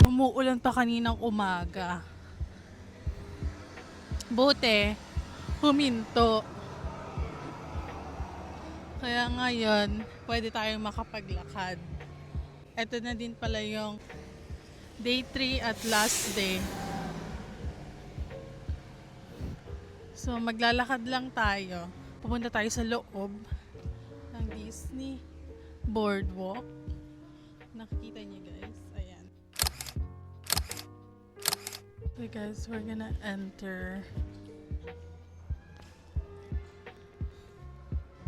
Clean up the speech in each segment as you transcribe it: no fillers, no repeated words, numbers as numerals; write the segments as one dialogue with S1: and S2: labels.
S1: Umuulan pa kaninang umaga. Buti, huminto. Kaya ngayon, pwede tayong makapaglakad. Ito na din pala yung day 3 at last day. So, maglalakad lang tayo. Pupunta tayo sa loob ng Disney Boardwalk. Nakikita niyo guys. Ayan. So guys, we're gonna enter.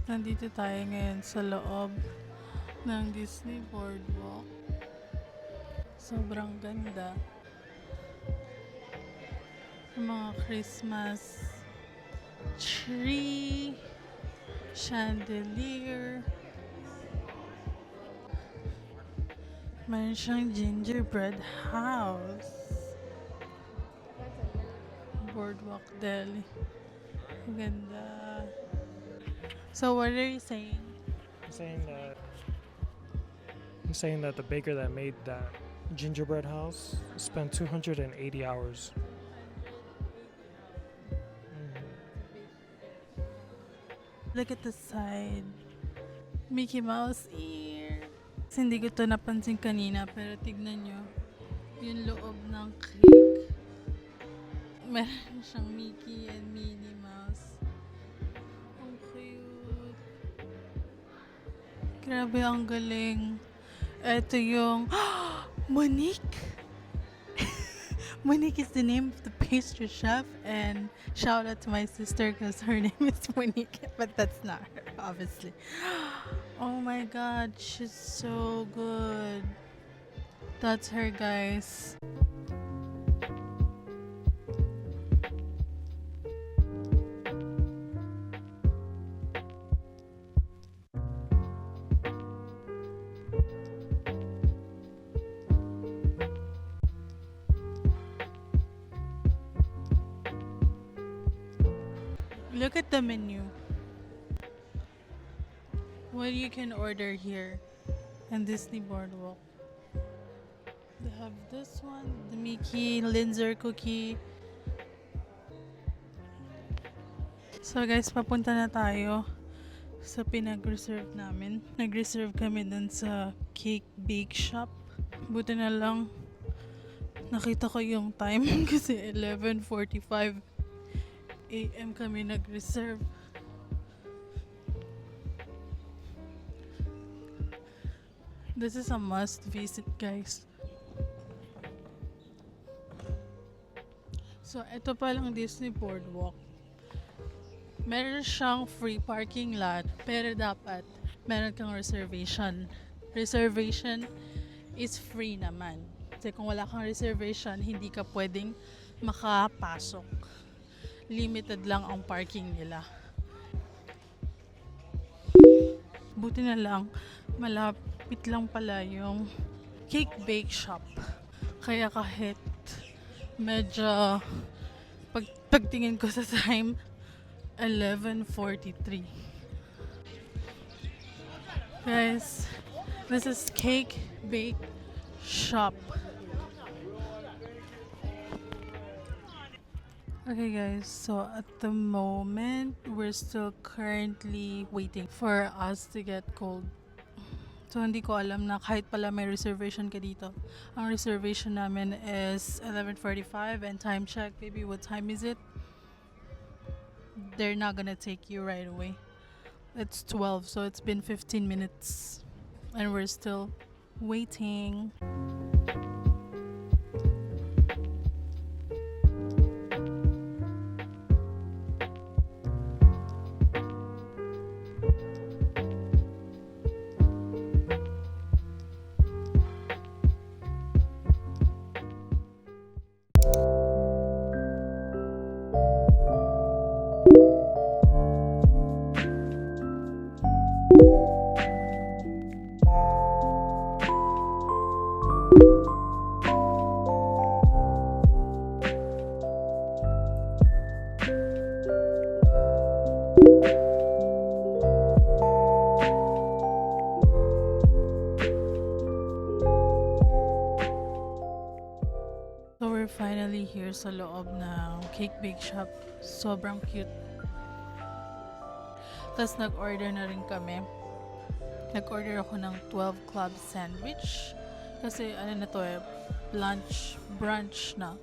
S1: Nandito tayo ngayon sa loob ng Disney Boardwalk. Sobrang ganda. Mga Christmas tree, chandelier. Mayroon siyang gingerbread house. Boardwalk Deli. Ganda. So what are you saying?
S2: I'm saying that the baker that made that gingerbread house spent 280 hours.
S1: Look at the side. Mickey Mouse ear. Hindi ko to napansin kanina pero tignan nyo. Yung loob ng cake. Meron siyang Mickey and Minnie Mouse. Ang cute. Grabe, ang galing. Ito yung Monique. Monique is the name of the pastry chef, and shout out to my sister because her name is Monique, but that's not her, obviously. Oh my god, she's so good. That's her, guys. Look at the menu. What you can order here in Disney Boardwalk. They have this one, the Mickey Linzer cookie. So guys, papunta na tayo sa pinag-reserve namin. Nag-reserve kami dun sa cake bake shop. Buti na lang nakita ko yung time kasi 11:45 AM kami nag-reserve. This is a must visit, guys. So, ito pa lang Disney Boardwalk. Meron siyang free parking lot, pero dapat meron kang reservation. Reservation is free naman. Kasi kung wala kang reservation, hindi ka pwedeng makapasok. Limited lang ang parking nila. Buti na lang, malapit lang pala yung cake bake shop. Kaya kahit medyo pagtingin ko sa time, 11:43. Guys, this is cake bake shop. Okay guys, so at the moment, we're still currently waiting for us to get cold. So hindi ko alam na kahit pala may reservation ka dito. Ang reservation namin is 11:45 and time check, baby, what time is it? They're not gonna take you right away. It's 12, so it's been 15 minutes and we're still waiting. finally here sa loob ng Cake Bake Shop. Sobrang cute. Tapos nag-order na rin kami. Nag-order ako ng 12 club sandwich. Kasi ano na to brunch na.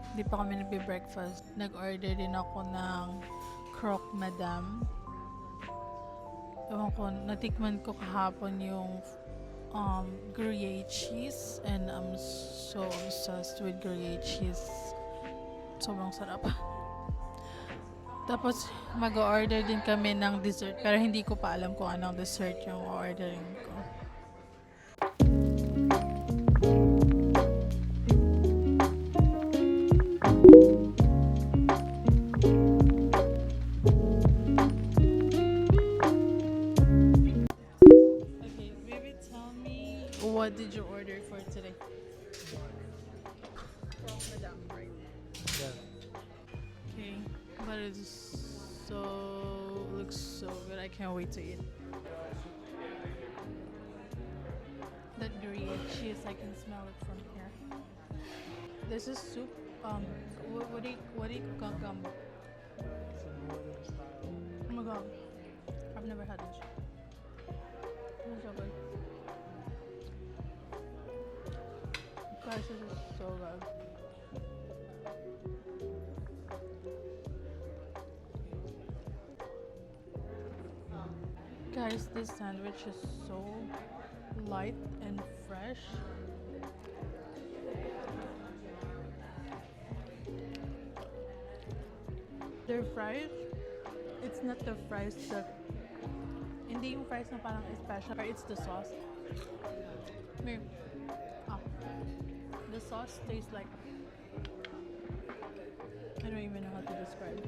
S1: Hindi pa kami nagbe-breakfast. Nag-order din ako ng Croque Madame. Ewan ko, natikman ko kahapon yung Gruyere cheese. And I'm so obsessed with Gruyere cheese. Sobrang sarap. Tapos, mag-order din kami ng dessert. Pero hindi ko pa alam kung anong dessert yung ordering ko. Okay, baby, tell me, what did you order for today? From Madame, right?
S2: Yeah.
S1: Okay, but it's looks so good. I can't wait to eat. That Gruyere cheese, I can smell it from here. This is soup. What do you call gumbo?
S2: It's a northern style.
S1: Oh my god, I've never had this. It's so good. Guys, this is so good. Guys, this sandwich is so light and fresh. Their fries, it's not the fries that, hindi yung fries na parang special, but it's the sauce. May, the sauce tastes like, I don't even know how to describe.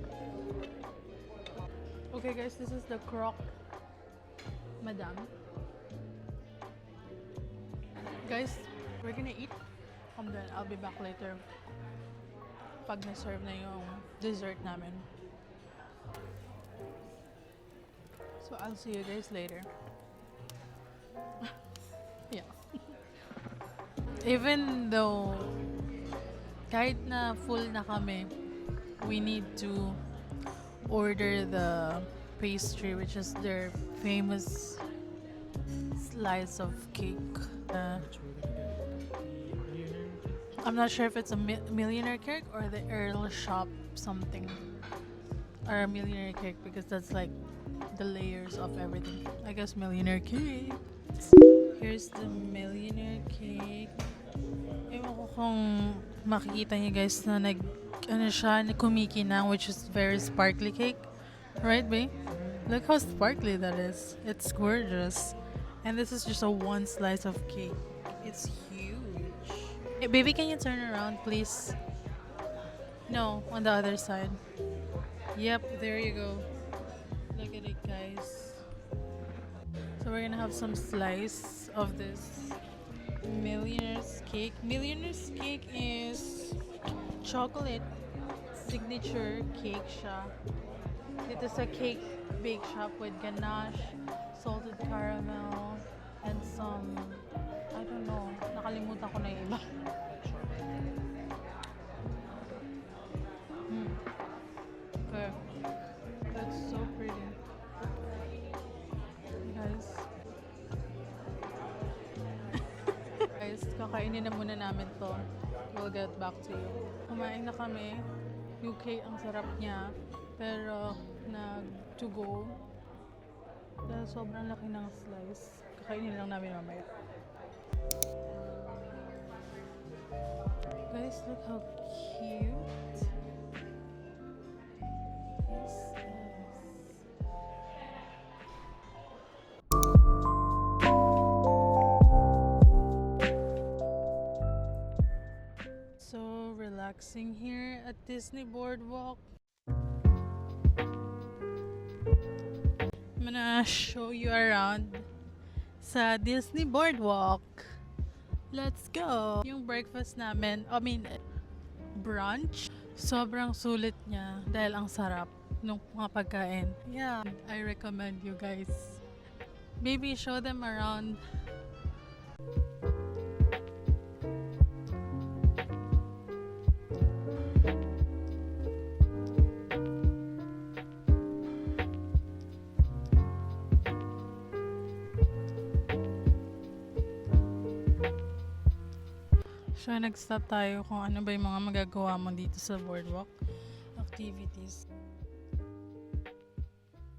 S1: Okay guys, this is the Croque Madame. Guys, we're gonna eat and then I'll be back later pag na-serve na yung dessert namin. So I'll see you guys later. Yeah. Even though kahit na full na kami, we need to order the pastry, which is their famous slice of cake.
S2: Which we're gonna get the millionaire.
S1: I'm not sure if it's a millionaire cake or the Earl Shop something, or a millionaire cake, because that's like the layers of everything. I guess millionaire cake. Here's the millionaire cake. Ewan ko kung makikita niyo guys na kumikinang, which is very sparkly cake. Right, babe? Look how sparkly that is. It's gorgeous. And this is just a one slice of cake. It's huge. Hey, baby, can you turn around, please? No, on the other side. Yep, there you go. Look at it, guys. So we're gonna have some slice of this millionaire's cake. Millionaire's cake is chocolate signature cake siya. It is a cake bake shop with ganache, salted caramel, and some, I don't know, nakalimutan ko na yung iba. Okay. That's so pretty. Guys. Guys, kakainin na muna namin to. We'll get back to you. Kumain na kami. UK, ang sarap niya. Pero, to go. Dahil sobrang laki ng slice. Kakainin lang namin mamaya. Guys, look how cute this is. So relaxing here at Disney Boardwalk. I'm gonna show you around sa Disney Boardwalk. Let's go! Yung breakfast namin, brunch, sobrang sulit niya dahil ang sarap nung mga pagkain. Yeah, I recommend you guys. Maybe show them around. So, nag-stop tayo kung ano ba yung mga magagawa mo dito sa boardwalk activities.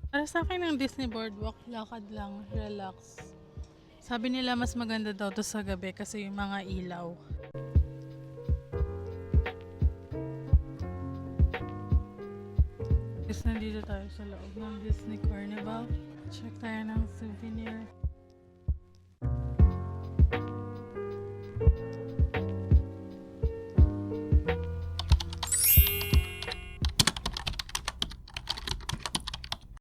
S1: Para sa akin ng Disney Boardwalk, lakad lang, relax. Sabi nila mas maganda daw to sa gabi kasi yung mga ilaw. Tapos nandito tayo sa loob ng Disney Carnival. Check tayo ng souvenir.